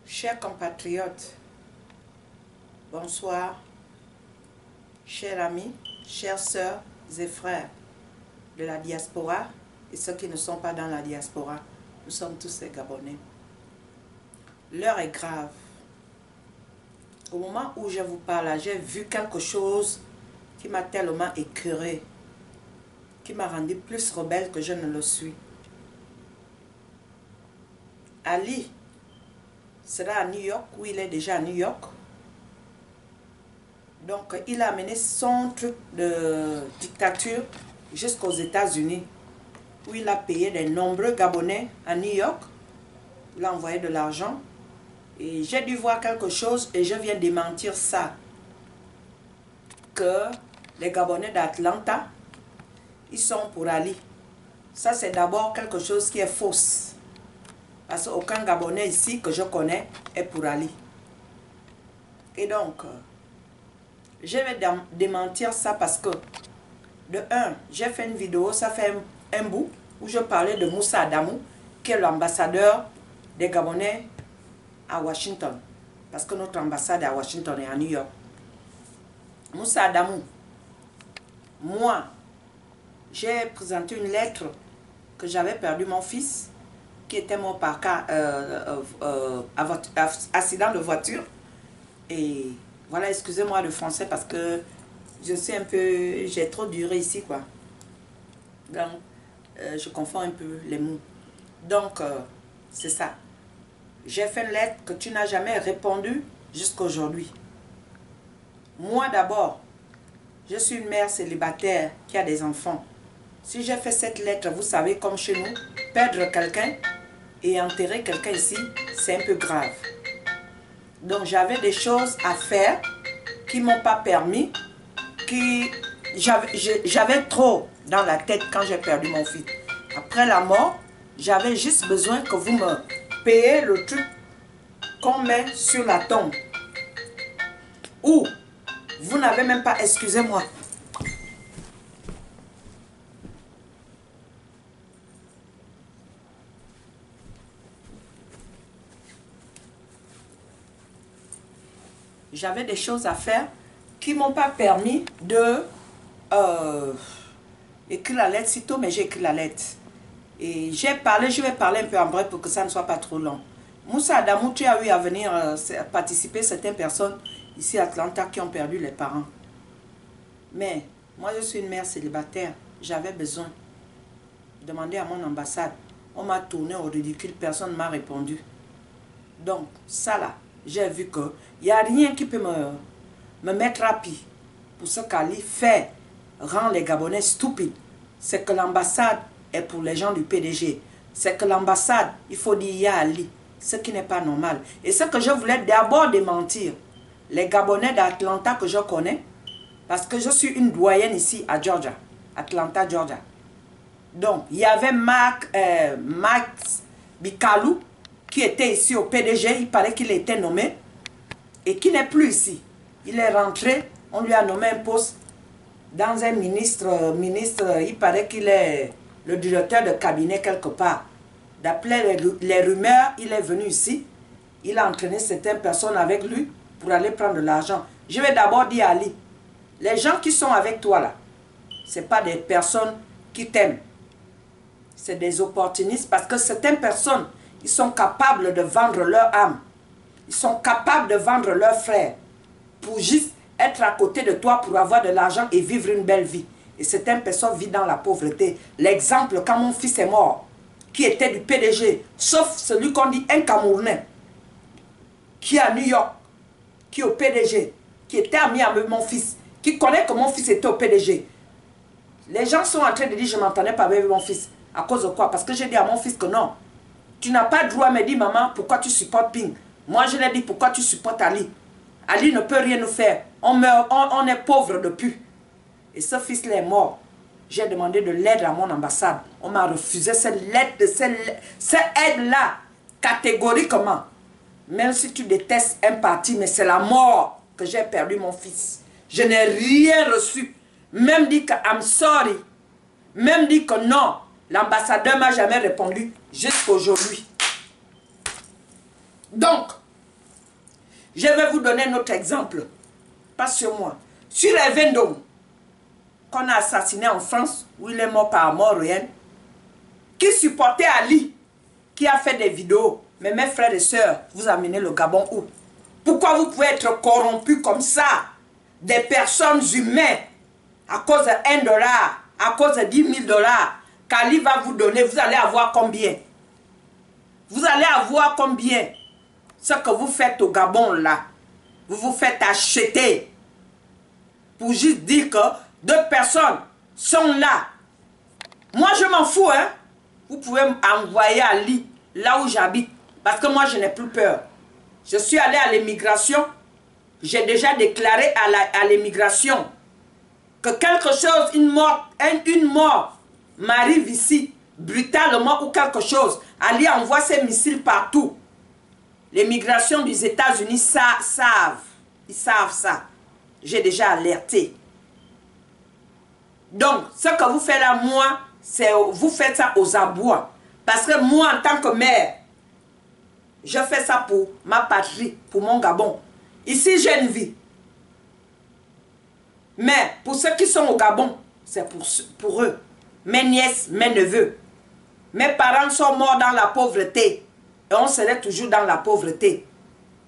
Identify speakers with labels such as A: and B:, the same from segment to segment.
A: Chers compatriotes, bonsoir, chers amis, chères sœurs et frères de la diaspora et ceux qui ne sont pas dans la diaspora, nous sommes tous des Gabonais. L'heure est grave. Au moment où je vous parle, j'ai vu quelque chose qui m'a tellement écœuré, qui m'a rendu plus rebelle que je ne le suis. Ali sera à New York, où il est déjà à New York. Donc, il a amené son truc de dictature jusqu'aux États-Unis, où il a payé de nombreux Gabonais à New York. Il a envoyé de l'argent. Et j'ai dû voir quelque chose et je viens démentir ça. Que les Gabonais d'Atlanta, ils sont pour Ali. Ça, c'est d'abord quelque chose qui est fausse. Parce qu'aucun Gabonais ici que je connais est pour Ali. Et donc, je vais démentir ça parce que, de un, j'ai fait une vidéo, ça fait un bout, où je parlais de Moussa Adamou, qui est l'ambassadeur des Gabonais à Washington. Parce que notre ambassade est à Washington et à New York. Moussa Adamou, moi, j'ai présenté une lettre que j'avais perdu mon fils, qui était mort par accident de voiture. Et voilà, excusez-moi le français parce que je suis un peu, j'ai trop duré ici quoi. Donc, je confonds un peu les mots. Donc, c'est ça. J'ai fait une lettre que tu n'as jamais répondu jusqu'à aujourd'hui. Moi d'abord, je suis une mère célibataire qui a des enfants. Si j'ai fait cette lettre, vous savez, comme chez nous, perdre quelqu'un et enterrer quelqu'un ici, c'est un peu grave. Donc j'avais des choses à faire qui ne m'ont pas permis, j'avais trop dans la tête quand j'ai perdu mon fils. Après la mort, j'avais juste besoin que vous me payiez le truc qu'on met sur la tombe. Ou vous n'avez même pas, excusez-moi. J'avais des choses à faire qui ne m'ont pas permis de écrire la lettre sitôt, mais j'ai écrit la lettre. Et j'ai parlé, je vais parler un peu en bref pour que ça ne soit pas trop long. Moussa Adamou, tu as eu à venir participer certaines personnes ici à Atlanta qui ont perdu les parents. Mais moi, je suis une mère célibataire. J'avais besoin de demander à mon ambassade. On m'a tourné au ridicule, personne ne m'a répondu. Donc, ça là, j'ai vu qu'il n'y a rien qui peut me mettre à pied pour ce qu'Ali fait, rend les Gabonais stupides. C'est que l'ambassade est pour les gens du PDG. C'est que l'ambassade, il faut dire, il y a Ali. Ce qui n'est pas normal. Et ce que je voulais d'abord démentir, les Gabonais d'Atlanta que je connais, parce que je suis une doyenne ici à Georgia, Atlanta, Georgia. Donc, il y avait Max Bikalou, qui était ici au PDG, il paraît qu'il était nommé, et qui n'est plus ici. Il est rentré, on lui a nommé un poste dans un ministre, il paraît qu'il est le directeur de cabinet quelque part. D'après les rumeurs, il est venu ici, il a entraîné certaines personnes avec lui pour aller prendre de l'argent. Je vais d'abord dire à Ali, les gens qui sont avec toi là, ce n'est pas des personnes qui t'aiment. C'est des opportunistes parce que certaines personnes, ils sont capables de vendre leur âme. Ils sont capables de vendre leurs frères pour juste être à côté de toi pour avoir de l'argent et vivre une belle vie. Et certaines personnes vivent dans la pauvreté. L'exemple, quand mon fils est mort, qui était du PDG, sauf celui qu'on dit un Camerounais, qui est à New York, qui est au PDG, qui était ami avec mon fils, qui connaît que mon fils était au PDG. Les gens sont en train de dire, je ne m'entendais pas avec mon fils. À cause de quoi? Parce que j'ai dit à mon fils que non. Tu n'as pas le droit à me dire, maman, pourquoi tu supportes Ping? Moi, je lui ai dit, pourquoi tu supportes Ali? Ali ne peut rien nous faire. On meurt, on est pauvre depuis. Et ce fils-là est mort. J'ai demandé de l'aide à mon ambassade. On m'a refusé cette aide-là, catégoriquement. Même si tu détestes un parti, mais c'est la mort que j'ai perdu mon fils. Je n'ai rien reçu. Même dit que I'm sorry. Même dit que non. L'ambassadeur ne m'a jamais répondu jusqu'à aujourd'hui. Donc, Je vais vous donner un autre exemple. Pas sur moi. Sur Hervé Ndong, qu'on a assassiné en France, où il est mort par mort réelle, qui supportait Ali, qui a fait des vidéos. Mais mes frères et sœurs, vous amenez le Gabon où? Pourquoi vous pouvez être corrompus comme ça? Des personnes humaines, à cause de $1, à cause de $10 000, qu'Ali va vous donner, vous allez avoir combien? Vous allez avoir combien? Ce que vous faites au Gabon là, vous vous faites acheter pour juste dire que 2 personnes sont là. Moi je m'en fous, hein. Vous pouvez m'envoyer Ali, là où j'habite, parce que moi je n'ai plus peur. Je suis allé à l'immigration, j'ai déjà déclaré à l'immigration que quelque chose, une mort m'arrive ici, brutalement ou quelque chose. Ali envoie ses missiles partout. L'immigration des États-Unis savent. Ils savent ça. J'ai déjà alerté. Donc, ce que vous faites là, moi, c'est vous faites ça aux abois. Parce que moi, en tant que mère, je fais ça pour ma patrie, pour mon Gabon. Ici, j'ai une vie. Mais pour ceux qui sont au Gabon, c'est pour eux. Mes nièces, mes neveux. Mes parents sont morts dans la pauvreté. Et on serait toujours dans la pauvreté.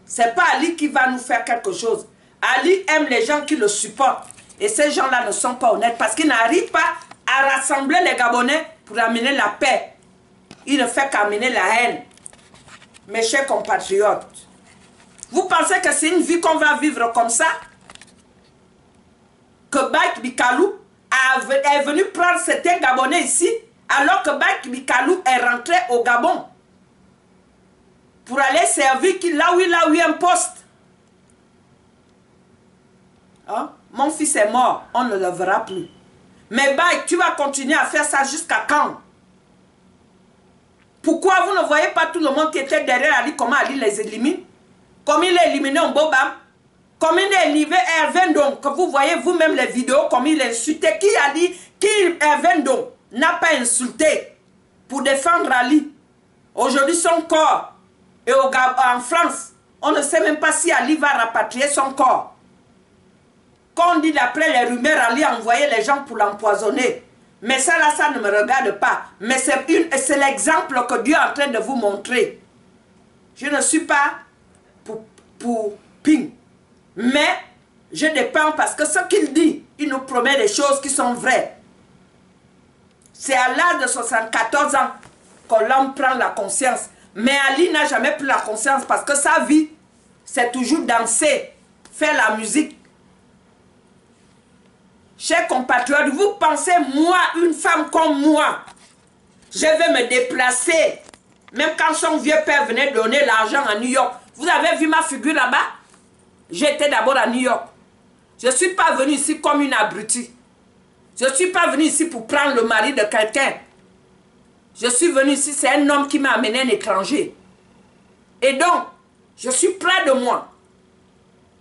A: C'est pas Ali qui va nous faire quelque chose. Ali aime les gens qui le supportent. Et ces gens-là ne sont pas honnêtes parce qu'ils n'arrivent pas à rassembler les Gabonais pour amener la paix. Il ne fait qu'amener la haine. Mes chers compatriotes, vous pensez que c'est une vie qu'on va vivre comme ça? Que Baïk Bikalou est venu prendre certains Gabonais ici alors que Baïk Bikalou est rentré au Gabon pour aller servir là où il a eu un poste. Hein? Mon fils est mort, on ne le verra plus. Mais Baïk, tu vas continuer à faire ça jusqu'à quand? Pourquoi vous ne voyez pas tout le monde qui était derrière Ali, comment Ali les élimine? Comme il est éliminé en Bobam, comme il est éliminé Hervé Ndong, que vous voyez vous-même les vidéos, comme il est insulté. Qui a dit, Hervé Ndong n'a pas insulté pour défendre Ali? Aujourd'hui, son corps, et en France, on ne sait même pas si Ali va rapatrier son corps. Quand on dit d'après les rumeurs, Ali a envoyé les gens pour l'empoisonner. Mais ça là, ça ne me regarde pas. Mais c'est l'exemple que Dieu est en train de vous montrer. Je ne suis pas pour Ping. Mais je dépends parce que ce qu'il dit, il nous promet des choses qui sont vraies. C'est à l'âge de 74 ans que l'homme prend la conscience. Mais Ali n'a jamais pris la conscience parce que sa vie, c'est toujours danser, faire la musique. Chers compatriotes, vous pensez, moi, une femme comme moi, je vais me déplacer, même quand son vieux père venait donner l'argent à New York. Vous avez vu ma figure là-bas? J'étais d'abord à New York. Je ne suis pas venue ici comme une abrutie. Je ne suis pas venue ici pour prendre le mari de quelqu'un. Je suis venue ici, c'est un homme qui m'a amené un étranger. Et donc, je suis près de moi.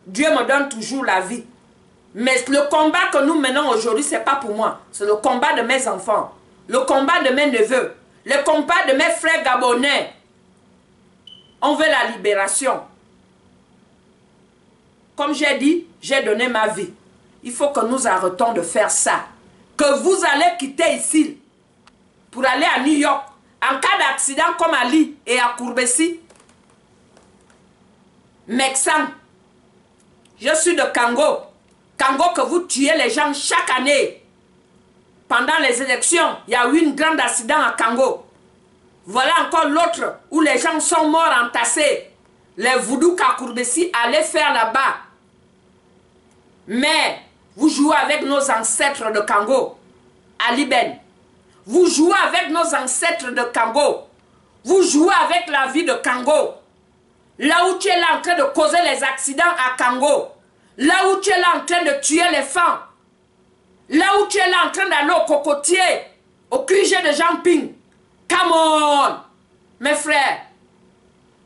A: Dieu me donne toujours la vie. Mais le combat que nous menons aujourd'hui, ce n'est pas pour moi. C'est le combat de mes enfants. Le combat de mes neveux. Le combat de mes frères gabonais. On veut la libération. Comme j'ai dit, j'ai donné ma vie. Il faut que nous arrêtons de faire ça. Que vous allez quitter ici pour aller à New York. En cas d'accident comme Ali et à Courbessi. Mexan. Je suis de Kango. Kango que vous tuez les gens chaque année. Pendant les élections, il y a eu un grand accident à Kango. Voilà encore l'autre où les gens sont morts entassés. Les voodoo qu'à Courbessi allaient faire là-bas. Mais vous jouez avec nos ancêtres de Kango, Ali Ben. Vous jouez avec nos ancêtres de Kango. Vous jouez avec la vie de Kango. Là où tu es là en train de causer les accidents à Kango. Là où tu es là en train de tuer les femmes. Là où tu es là en train d'aller au cocotier, au QG de Jean-Ping. Come on, mes frères.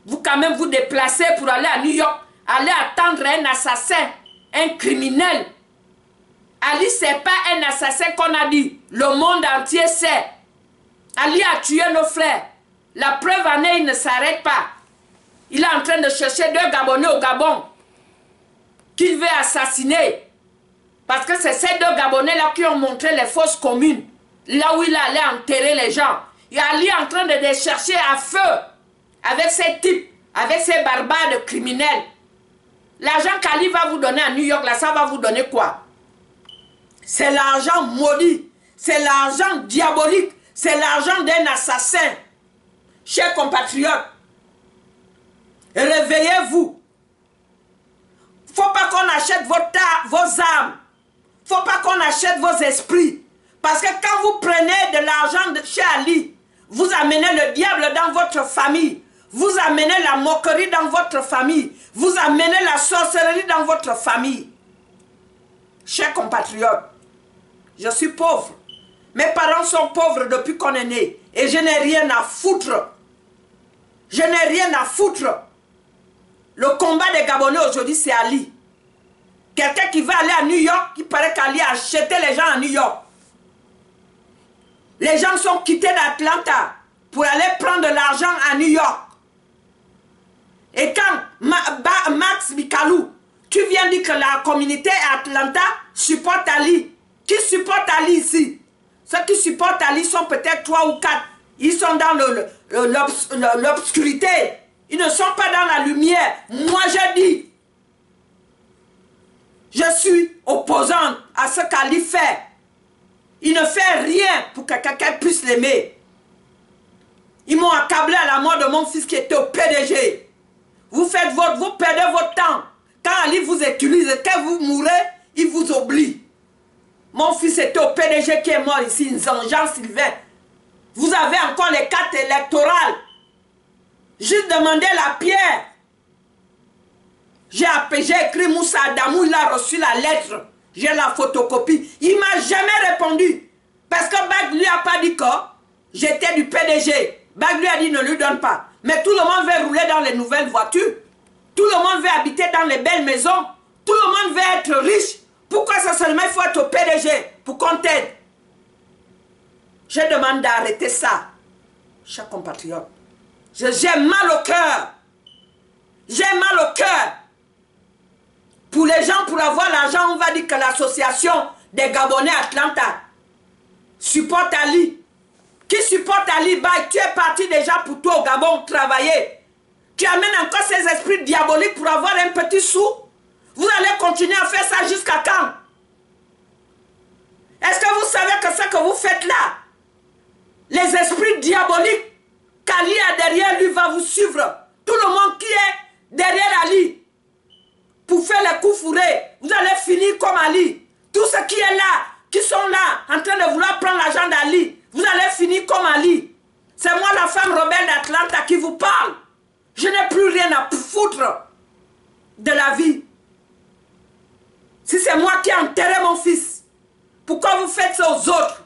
A: Vous quand même vous déplacez pour aller à New York. Aller attendre un assassin, un criminel. Ali, ce n'est pas un assassin qu'on a dit. Le monde entier sait. Ali a tué nos frères. La preuve en est, il ne s'arrête pas. Il est en train de chercher 2 Gabonais au Gabon qu'il veut assassiner. Parce que c'est ces deux Gabonais-là qui ont montré les fosses communes. Là où il allait enterrer les gens. Il est allé en train de les chercher à feu. Avec ces types, avec ces barbares de criminels. L'argent qu'Ali va vous donner à New York, là, ça va vous donner quoi? C'est l'argent maudit. C'est l'argent diabolique. C'est l'argent d'un assassin. Chers compatriotes, réveillez-vous. Faut pas qu'on achète vos âmes. Faut pas qu'on achète vos esprits. Parce que quand vous prenez de l'argent chez Ali, vous amenez le diable dans votre famille. Vous amenez la moquerie dans votre famille. Vous amenez la sorcellerie dans votre famille. Chers compatriotes, je suis pauvre. Mes parents sont pauvres depuis qu'on est né. Et je n'ai rien à foutre. Je n'ai rien à foutre. Le combat des Gabonais aujourd'hui, c'est Ali. Quelqu'un qui va aller à New York, il paraît qu'Ali a acheté les gens à New York. Les gens sont quittés d'Atlanta pour aller prendre de l'argent à New York. Et quand Max Mikalou, tu viens dire que la communauté Atlanta supporte Ali. Qui supporte Ali ici? Ceux qui supportent Ali sont peut-être 3 ou 4. Ils sont dans l'obscurité. Ils ne sont pas dans la lumière. Moi, je dis, je suis opposante à ce qu'Ali fait. Il ne fait rien pour que quelqu'un puisse l'aimer. Ils m'ont accablé à la mort de mon fils qui était au PDG. Vous perdez votre temps. Quand Ali vous utilise, quand vous mourrez, il vous oublie. Mon fils était au PDG qui est mort ici, Jean-Sylvain. Vous avez encore les cartes électorales. Juste demandez la pierre. J'ai écrit Moussa Adamou, il a reçu la lettre. J'ai la photocopie. Il ne m'a jamais répondu. Parce que Bag lui a pas dit que j'étais du PDG. Bag lui a dit ne lui donne pas. Mais tout le monde veut rouler dans les nouvelles voitures. Tout le monde veut habiter dans les belles maisons. Tout le monde veut être riche. Pourquoi ça seulement il faut être au PDG pour qu'on t'aide? Je demande d'arrêter ça. Chers compatriotes, j'ai mal au cœur. J'ai mal au cœur. Pour les gens, pour avoir l'argent, on va dire que l'association des Gabonais Atlanta supporte Ali. Qui supporte Ali? Bah, tu es parti déjà pour toi au Gabon travailler. Tu amènes encore ces esprits diaboliques pour avoir un petit sou. Vous allez continuer à faire ça jusqu'à quand? Est-ce que vous savez que ce que vous faites là, les esprits diaboliques qu'Ali a derrière lui va vous suivre. Tout le monde qui est derrière Ali pour faire les coups fourrés, vous allez finir comme Ali. Tous ceux qui est là, qui sont là, en train de vouloir prendre l'argent d'Ali, vous allez finir comme Ali. C'est moi la femme rebelle d'Atlanta qui vous parle. Je n'ai plus rien à foutre de la vie. Si c'est moi qui ai enterré mon fils, pourquoi vous faites ça aux autres?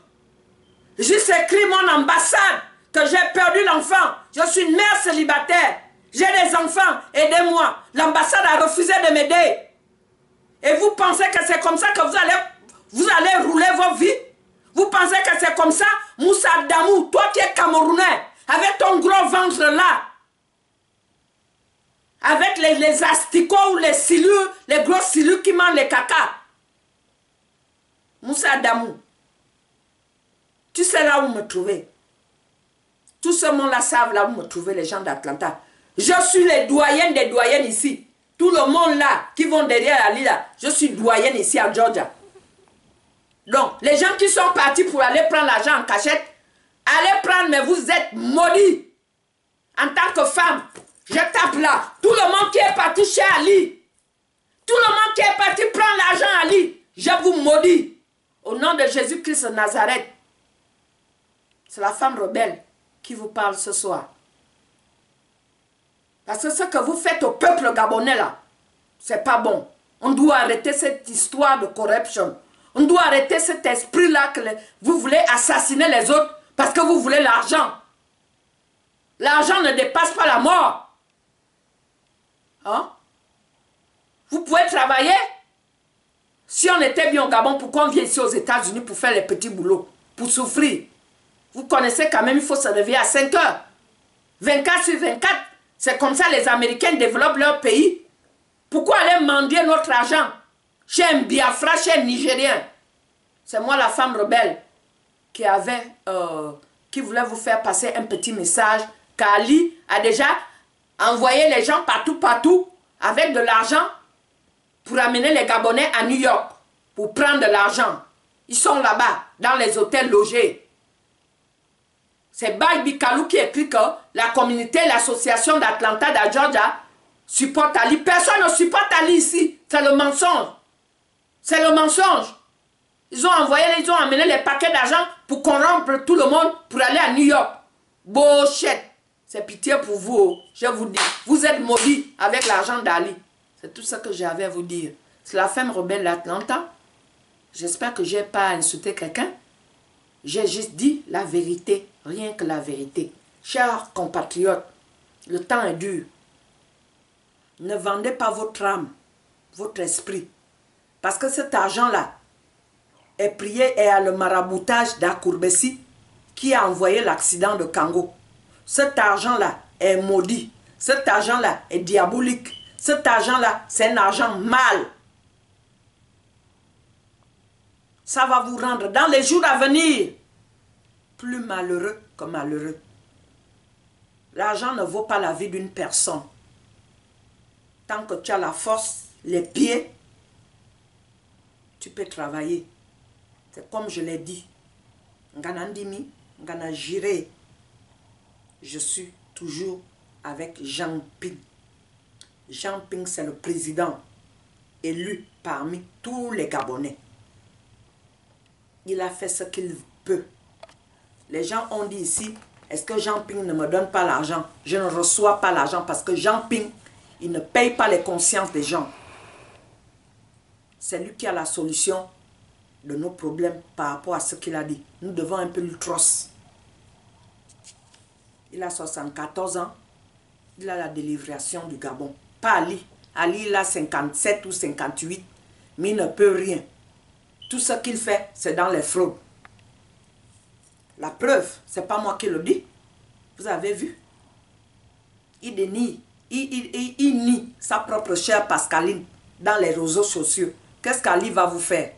A: Juste écrit mon ambassade que j'ai perdu l'enfant. Je suis une mère célibataire. J'ai des enfants, aidez-moi. L'ambassade a refusé de m'aider. Et vous pensez que c'est comme ça que vous allez rouler vos vies? Vous pensez que c'est comme ça? Moussa Damou, toi qui es Camerounais, avec ton gros ventre là, avec les asticots ou les silures, les gros silures qui mangent les caca. Moussa Damou, tu sais là où me trouver. Tout ce monde-là savent là où me trouver, les gens d'Atlanta. Je suis les doyennes des doyennes ici. Tout le monde là, qui vont derrière Ali là, je suis doyenne ici à Georgia. Donc, les gens qui sont partis pour aller prendre l'argent en cachette, allez prendre, mais vous êtes maudits. En tant que femme, je tape là. Tout le monde qui est parti chez Ali, tout le monde qui est parti prendre l'argent à Ali, je vous maudis. Au nom de Jésus-Christ de Nazareth. C'est la femme rebelle qui vous parle ce soir. Parce que ce que vous faites au peuple gabonais là, c'est pas bon. On doit arrêter cette histoire de corruption. On doit arrêter cet esprit-là que vous voulez assassiner les autres parce que vous voulez l'argent. L'argent ne dépasse pas la mort. Hein? Vous pouvez travailler. Si on était bien au Gabon, pourquoi on vient ici aux États-Unis pour faire les petits boulots, pour souffrir? Vous connaissez quand même, il faut se lever à 5 heures. 24 sur 24. C'est comme ça les Américains développent leur pays. Pourquoi aller mendier notre argent chez un Biafra, chez un Nigérien? C'est moi la femme rebelle qui voulait vous faire passer un petit message qu'Ali a déjà envoyé les gens partout avec de l'argent pour amener les Gabonais à New York pour prendre de l'argent. Ils sont là-bas, dans les hôtels logés. C'est Baïbi Kalou qui écrit que la communauté, l'association d'Atlanta, de Georgia, supporte Ali. Personne ne supporte Ali ici. C'est le mensonge. C'est le mensonge. Ils ont amené les paquets d'argent pour corrompre tout le monde pour aller à New York. Bullshit. C'est pitié pour vous. Je vous dis. Vous êtes maudits avec l'argent d'Ali. C'est tout ce que j'avais à vous dire. C'est la femme rebelle d'Atlanta. J'espère que je n'ai pas insulté quelqu'un. J'ai juste dit la vérité. Rien que la vérité. Chers compatriotes, le temps est dur. Ne vendez pas votre âme, votre esprit. Parce que cet argent-là est prié et à le maraboutage d'Akourbessi qui a envoyé l'accident de Kango. Cet argent-là est maudit. Cet argent-là est diabolique. Cet argent-là, c'est un argent mal. Ça va vous rendre dans les jours à venir plus malheureux que malheureux. L'argent ne vaut pas la vie d'une personne. Tant que tu as la force, les pieds, tu peux travailler. C'est comme je l'ai dit. Nganandimi, Ngana Jiré. Je suis toujours avec Jean Ping. Jean Ping, c'est le président élu parmi tous les Gabonais. Il a fait ce qu'il peut. Les gens ont dit ici, est-ce que Jean Ping ne me donne pas l'argent? Je ne reçois pas l'argent parce que Jean Ping, il ne paye pas les consciences des gens. C'est lui qui a la solution de nos problèmes par rapport à ce qu'il a dit. Nous devons un peu le trosse. Il a 74 ans. Il a la délivration du Gabon. Pas Ali. Ali, il a 57 ou 58. Mais il ne peut rien. Tout ce qu'il fait, c'est dans les fraudes. La preuve, ce n'est pas moi qui le dis. Vous avez vu? Il dénie. Il nie sa propre chère Pascaline dans les réseaux sociaux. Qu'est-ce qu'Ali va vous faire?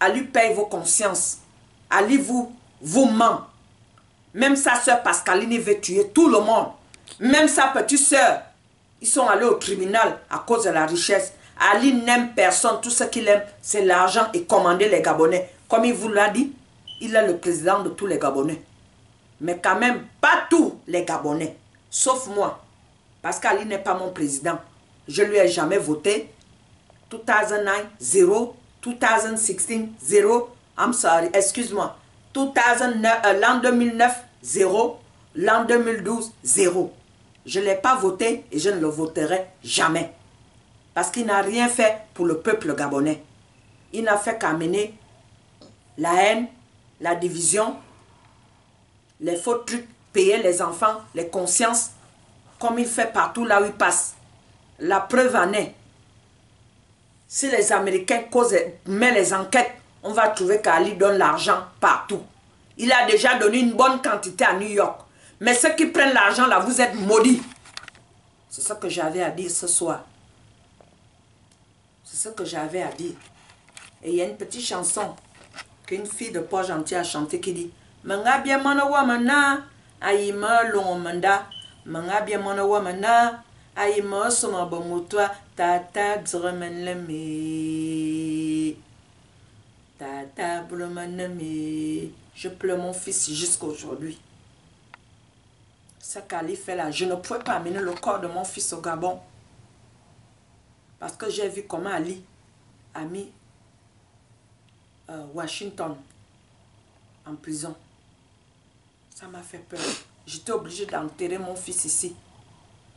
A: Ali paye vos consciences. Ali vous ment. Même sa soeur Pascaline veut tuer tout le monde. Même sa petite soeur. Ils sont allés au tribunal à cause de la richesse. Ali n'aime personne. Tout ce qu'il aime, c'est l'argent et commander les Gabonais. Comme il vous l'a dit, il est le président de tous les Gabonais. Mais quand même, pas tous les Gabonais. Sauf moi. Parce qu'Ali n'est pas mon président. Je ne lui ai jamais voté. 2009, 0. 2016, 0. I'm sorry, excuse-moi. L'an 2009, 0. L'an 2012, 0. Je ne l'ai pas voté et je ne le voterai jamais. Parce qu'il n'a rien fait pour le peuple gabonais. Il n'a fait qu'amener la haine, la division, les faux trucs, payer les enfants, les consciences, comme il fait partout là où il passe. La preuve en est. Si les Américains mettent les enquêtes, on va trouver qu'Ali donne l'argent partout. Il a déjà donné une bonne quantité à New York. Mais ceux qui prennent l'argent là, vous êtes maudits. C'est ce que j'avais à dire ce soir. C'est ce que j'avais à dire. Et il y a une petite chanson qu'une fille de Port-Gentil a chanté qui dit Manga bien mana wamana aïma longmanda Manga bien mana wamana aïma soma bomutwa tata dzremenleme tata blemaneme. Je pleure mon fils jusqu'à aujourd'hui. Ce qu'Ali fait là, je ne pouvais pas amener le corps de mon fils au Gabon. Parce que j'ai vu comment Ali a mis Washington en prison. Ça m'a fait peur. J'étais obligée d'enterrer mon fils ici.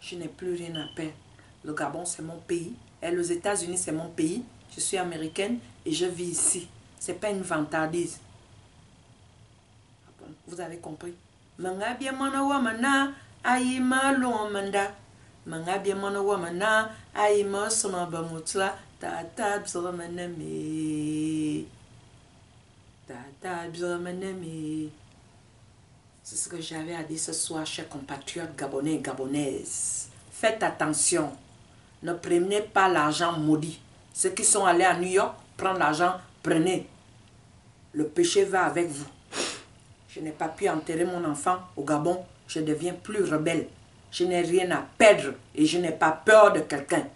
A: Je n'ai plus rien à perdre. Le Gabon, c'est mon pays. Et les États-Unis, c'est mon pays. Je suis américaine et je vis ici. Ce n'est pas une vantardise. Vous avez compris? Manga bien mana wamana ayima lomanda manga bien mana wamana ayima soma bamutla tata bzomaneme tata bzomaneme. C'est ce que j'avais à dire ce soir, chers compatriotes gabonais et gabonaises. Faites attention. Ne prenez pas l'argent maudit. Ceux qui sont allés à New York, prendre l'argent, prenez. Le péché va avec vous. Je n'ai pas pu enterrer mon enfant au Gabon. Je deviens plus rebelle. Je n'ai rien à perdre et je n'ai pas peur de quelqu'un.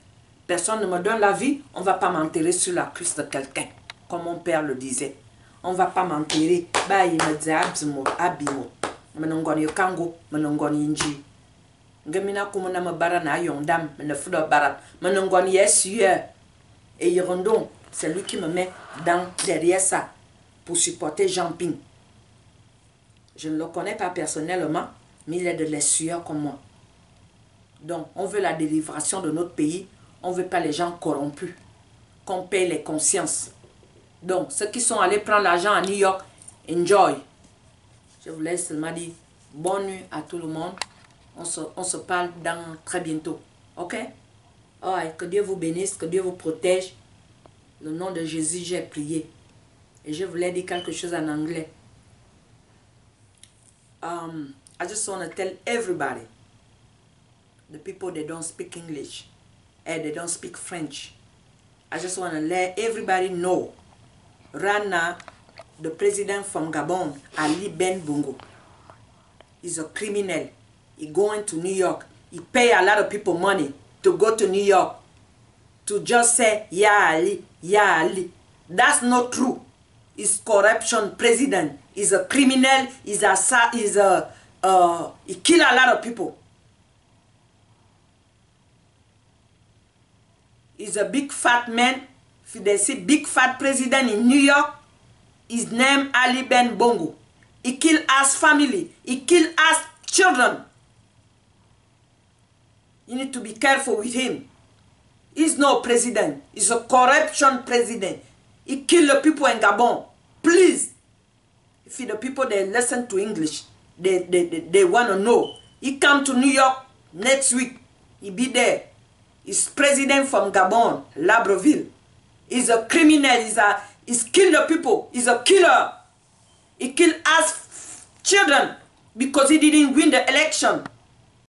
A: Personne ne me donne la vie, on ne va pas m'enterrer sur la cuisse de quelqu'un. Comme mon père le disait. On ne va pas m'enterrer. Bah, il me disait abimo, abimo. Menongoni kango, menongoni inji. Ngemina kumuna me bara na yondam, me ne fudo barat. Menongoni yesu. Et Yirondon, c'est lui qui me met derrière ça pour supporter Jean Ping. Je ne le connais pas personnellement, mais il est de l'essueur comme moi. Donc, on veut la délivration de notre pays. On ne veut pas les gens corrompus. Qu'on paye les consciences. Donc, ceux qui sont allés prendre l'argent à New York, enjoy. Je vous laisse seulement dire bonne nuit à tout le monde. On se parle dans très bientôt. Ok? Oh, que Dieu vous bénisse, que Dieu vous protège. Le nom de Jésus, j'ai prié. Et je voulais dire quelque chose en anglais. I just want to tell everybody, the people that don't speak English and they don't speak French, I just want to let everybody know, right now, the president from Gabon, Ali Ben Bongo, is a criminal. He going to New York. He pay a lot of people money to go to New York to just say, yeah, Ali, yeah, Ali. That's not true. He's corruption president. He's a criminal. He kill a lot of people. He's a big fat man. If they see big fat president in New York, his name Ali Ben Bongo. He kill us family. He kill us children. You need to be careful with him. He's no president. He's a corruption president. He kill the people in Gabon. Please. If the people, they listen to English, they want to know. He come to New York next week. He be there. He's president from Gabon, Libreville. He's a criminal. He's kill the people. He's a killer. He kill us children because he didn't win the election.